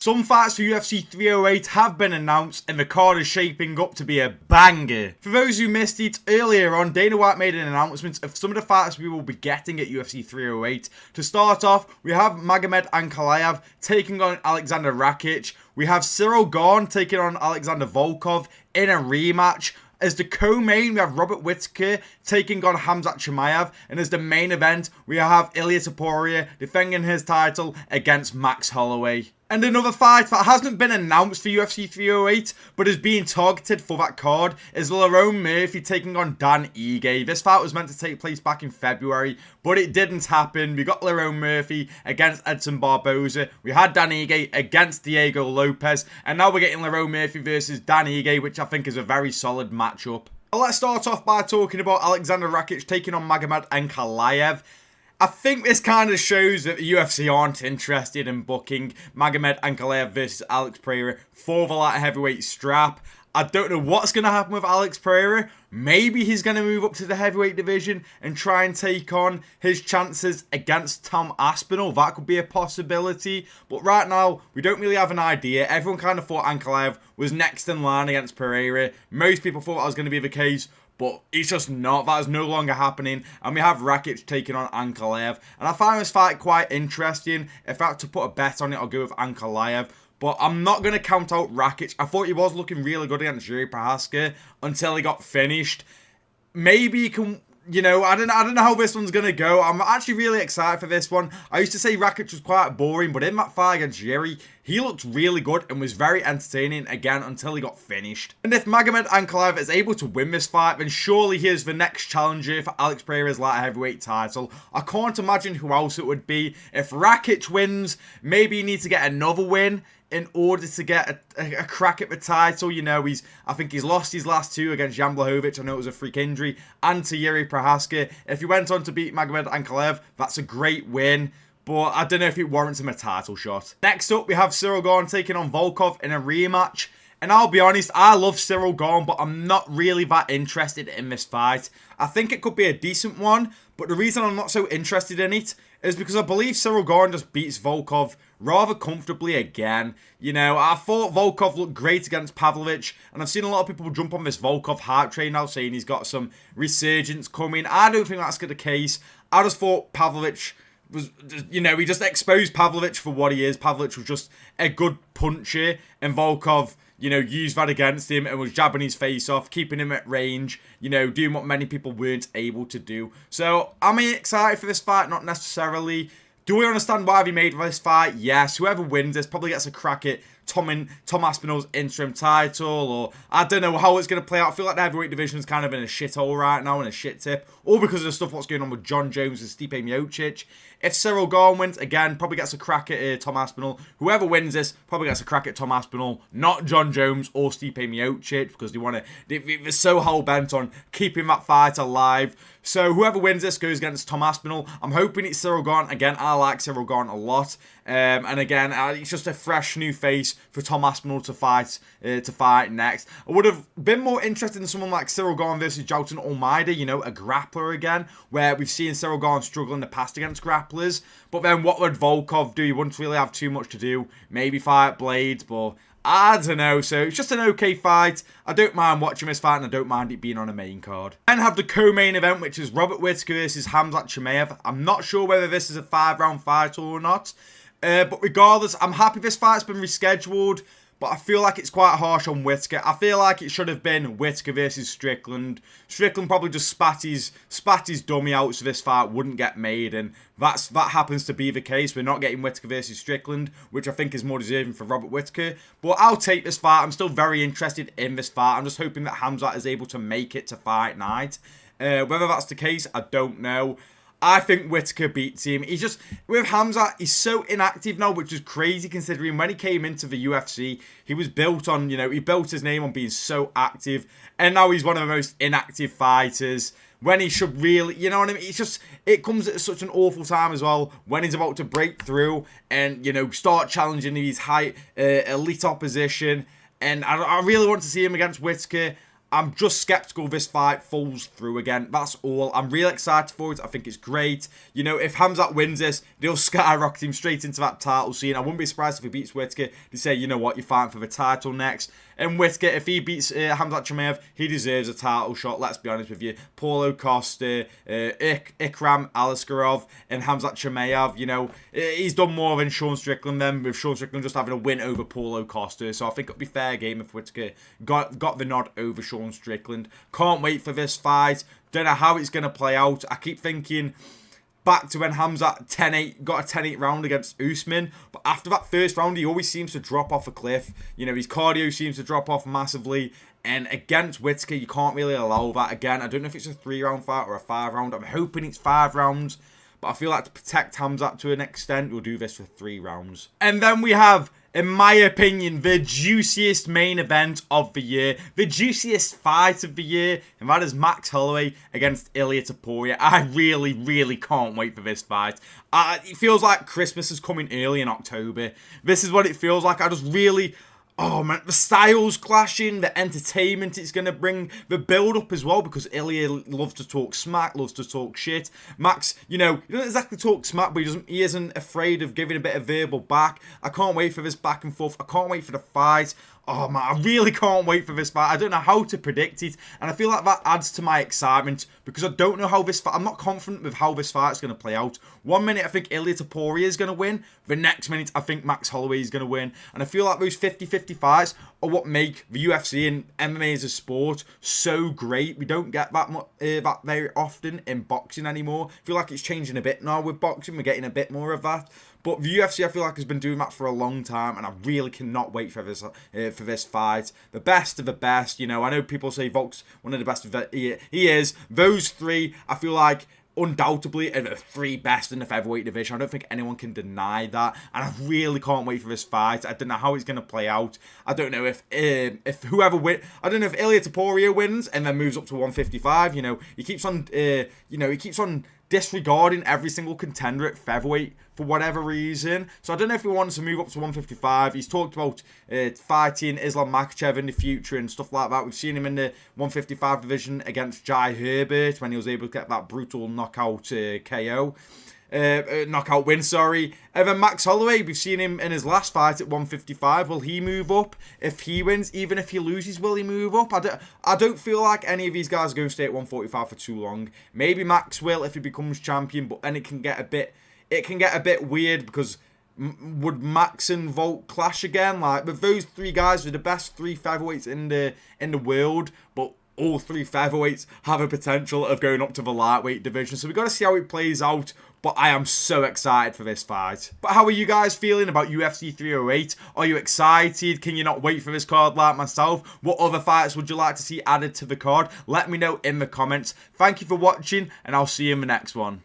Some fights for UFC 308 have been announced and the card is shaping up to be a banger. For those who missed it, earlier on, Dana White made an announcement of some of the fights we will be getting at UFC 308. To start off, we have Magomed Ankalaev taking on Alexander Rakic. We have Ciryl Gane taking on Alexander Volkov in a rematch. As the co-main, we have Robert Whittaker taking on Khamzat Chimaev. And as the main event, we have Ilia defending his title against Max Holloway. And another fight that hasn't been announced for UFC 308, but is being targeted for that card, is Lerone Murphy taking on Dan Ige. This fight was meant to take place back in February, but it didn't happen. We got Lerone Murphy against Edson Barboza. We had Dan Ige against Diego Lopez. And now we're getting Lerone Murphy versus Dan Ige, which I think is a very solid matchup. Let's start off by talking about Alexander Rakic taking on Magomed Ankalaev. I think this kind of shows that the UFC aren't interested in booking Magomed Ankalaev versus Alex Pereira for the light heavyweight strap. I don't know what's going to happen with Alex Pereira. Maybe he's going to move up to the heavyweight division and try and take on his chances against Tom Aspinall. That could be a possibility. But right now, we don't really have an idea. Everyone kind of thought Ankalaev was next in line against Pereira. Most people thought that was going to be the case. But it's just not. That is no longer happening. And we have Rakic taking on Ankalaev. And I find this fight quite interesting. If I had to put a bet on it, I'll go with Ankalaev. But I'm not going to count out Rakic. I thought he was looking really good against Yuri Prochazka until he got finished. Maybe he can... You know, I don't know how this one's going to go. I'm actually really excited for this one. I used to say Rakic was quite boring, but in that fight against Yuri, he looked really good and was very entertaining again until he got finished. And if Magomed Ankalaev is able to win this fight, then surely he is the next challenger for Alex Pereira's light heavyweight title. I can't imagine who else it would be. If Rakic wins, maybe he needs to get another win in order to get a crack at the title. You know, I think he's lost his last two against Jan Blachowicz. I know it was a freak injury. And to Yuri Prochazka. If he went on to beat Magomed Ankalaev, that's a great win. But I don't know if it warrants him a title shot. Next up, we have Ciryl Gane taking on Volkov in a rematch. And I'll be honest, I love Ciryl Gane, but I'm not really that interested in this fight. I think it could be a decent one, but the reason I'm not so interested in it is because I believe Ciryl Gane just beats Volkov rather comfortably again. You know, I thought Volkov looked great against Pavlovich, and I've seen a lot of people jump on this Volkov hype train now, saying he's got some resurgence coming. I don't think that's the case. I just thought Pavlovich was, you know, he just exposed Pavlovich for what he is. Pavlovich was just a good puncher, and Volkov, you know, used that against him and was jabbing his face off, keeping him at range, you know, doing what many people weren't able to do. So, am I excited for this fight? Not necessarily. Do we understand why he made this fight? Yes. Whoever wins this probably gets a crack at Tom Aspinall's interim title, or I don't know how it's going to play out. I feel like the heavyweight division is kind of in a shithole right now, in a shit tip, all because of the stuff what's going on with John Jones and Stipe Miocic. If Ciryl Gane wins, again, probably gets a crack at Tom Aspinall. Whoever wins this probably gets a crack at Tom Aspinall, not John Jones or Stipe Miocic, because they're so hell-bent on keeping that fight alive. So whoever wins this goes against Tom Aspinall. I'm hoping it's Ciryl Gane. Again, I like Ciryl Gane a lot. And again, it's just a fresh new face for Tom Aspinall to fight next. I would have been more interested in someone like Ciryl Gane versus Jailton Almeida, you know, a grappler again, where we've seen Ciryl Gane struggle in the past against grapplers. But then what would Volkov do? He wouldn't really have too much to do. Maybe fight Blades, but I don't know. So it's just an okay fight. I don't mind watching this fight, and I don't mind it being on a main card. Then have the co-main event, which is Robert Whittaker versus Khamzat Chimaev. I'm not sure whether this is a 5-round fight or not. But regardless, I'm happy this fight's been rescheduled. But I feel like it's quite harsh on Whittaker. I feel like it should have been Whittaker versus Strickland. Strickland probably just spat his dummy out so this fight wouldn't get made. And that happens to be the case. We're not getting Whittaker versus Strickland, which I think is more deserving for Robert Whittaker. But I'll take this fight. I'm still very interested in this fight. I'm just hoping that Khamzat is able to make it to fight night. Whether that's the case, I don't know. I think Whittaker beats him. He's just, with Khamzat, he's so inactive now, which is crazy considering when he came into the UFC, he was built on, you know, he built his name on being so active, and now he's one of the most inactive fighters when he should really, you know what I mean? It's just, it comes at such an awful time as well when he's about to break through and, you know, start challenging these high elite opposition, and I really want to see him against Whittaker. I'm just skeptical this fight falls through again. That's all. I'm really excited for it. I think it's great. You know, if Khamzat wins this, they'll skyrocket him straight into that title scene. I wouldn't be surprised if he beats Whittaker. They say, you know what, you're fighting for the title next. And Whittaker, if he beats Khamzat Chimaev, he deserves a title shot. Let's be honest with you. Paulo Costa, Ikram Aliskerov, and Khamzat Chimaev, you know, he's done more than Sean Strickland then, with Sean Strickland just having a win over Paulo Costa. So I think it'll be fair game if Whittaker got the nod over Sean Strickland. Can't wait for this fight. Don't know how it's going to play out. I keep thinking back to when Khamzat got a 10-8 round against Usman. But after that first round, he always seems to drop off a cliff. You know, his cardio seems to drop off massively. And against Whittaker, you can't really allow that. Again, I don't know if it's a 3-round fight or a 5-round. I'm hoping it's 5 rounds. But I feel like to protect Khamzat to an extent, we'll do this for 3 rounds. And then we have, in my opinion, the juiciest main event of the year. The juiciest fight of the year. And that is Max Holloway against Ilia Topuria. I really, really can't wait for this fight. It feels like Christmas is coming early in October. This is what it feels like. I just really... Oh man, the styles clashing, the entertainment it's going to bring, the build-up as well, because Ilia loves to talk smack, loves to talk shit. Max, you know, he doesn't exactly talk smack, but he isn't afraid of giving a bit of verbal back. I can't wait for this back and forth. I can't wait for the fight. Oh man, I really can't wait for this fight. I don't know how to predict it, and I feel like that adds to my excitement because I don't know how this fight. I'm not confident with how this fight is going to play out. 1 minute I think Ilia Topuria is going to win. The next minute I think Max Holloway is going to win, and I feel like those 50-50 fights are what make the UFC and MMA as a sport so great. We don't get that very often in boxing anymore. I feel like it's changing a bit now with boxing. We're getting a bit more of that. But the UFC, I feel like, has been doing that for a long time, and I really cannot wait for this fight. The best of the best, you know. I know people say Volk's one of the best. He is. Those 3, I feel like, undoubtedly are the 3 best in the featherweight division. I don't think anyone can deny that, and I really can't wait for this fight. I don't know how it's going to play out. I don't know if whoever wins. I don't know if Ilia Topuria wins and then moves up to 155. You know, he keeps on disregarding every single contender at featherweight for whatever reason. So I don't know if he wants to move up to 155. He's talked about fighting Islam Makhachev in the future and stuff like that. We've seen him in the 155 division against Jai Herbert when he was able to get that brutal knockout knockout win, sorry. And then Max Holloway, we've seen him in his last fight at 155. Will he move up if he wins? Even if he loses, will he move up? I don't feel like any of these guys are going to stay at 145 for too long. Maybe Max will if he becomes champion, but then it can get a bit weird because would Max and Volk clash again? Like, with those 3 guys, are the best 3 featherweights in the world, but all 3 featherweights have a potential of going up to the lightweight division. So we've got to see how it plays out. But I am so excited for this fight. But how are you guys feeling about UFC 308? Are you excited? Can you not wait for this card like myself? What other fights would you like to see added to the card? Let me know in the comments. Thank you for watching, and I'll see you in the next one.